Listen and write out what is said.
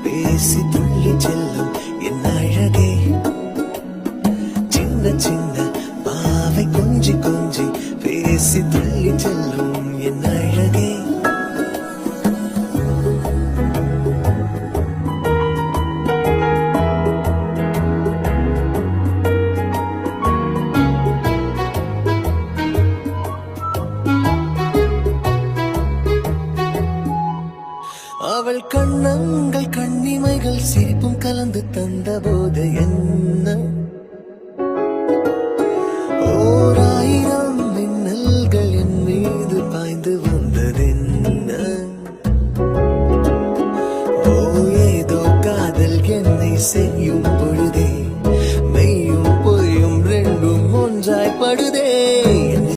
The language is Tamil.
பேசி துள்ளி செல்லும் என் அழகே, சின்ன சின்ன பாவை கொஞ்சி கொஞ்சி பேசி துள்ளி செல்லும் என் அழகே. அவள் கண்ணங்கள் கண்ணிமைகள் சிரிப்பும் கலந்து தந்த போது என்ன ஓராயிரம் மின்னல்கள் என் மீது பாய்ந்து வந்ததென்ன. ஓ ஏதோ காதல் என்னை செய்யும் பொழுதே மெய்யும் பொய்யும் ரெண்டும் ஒன்றாய் படுதே.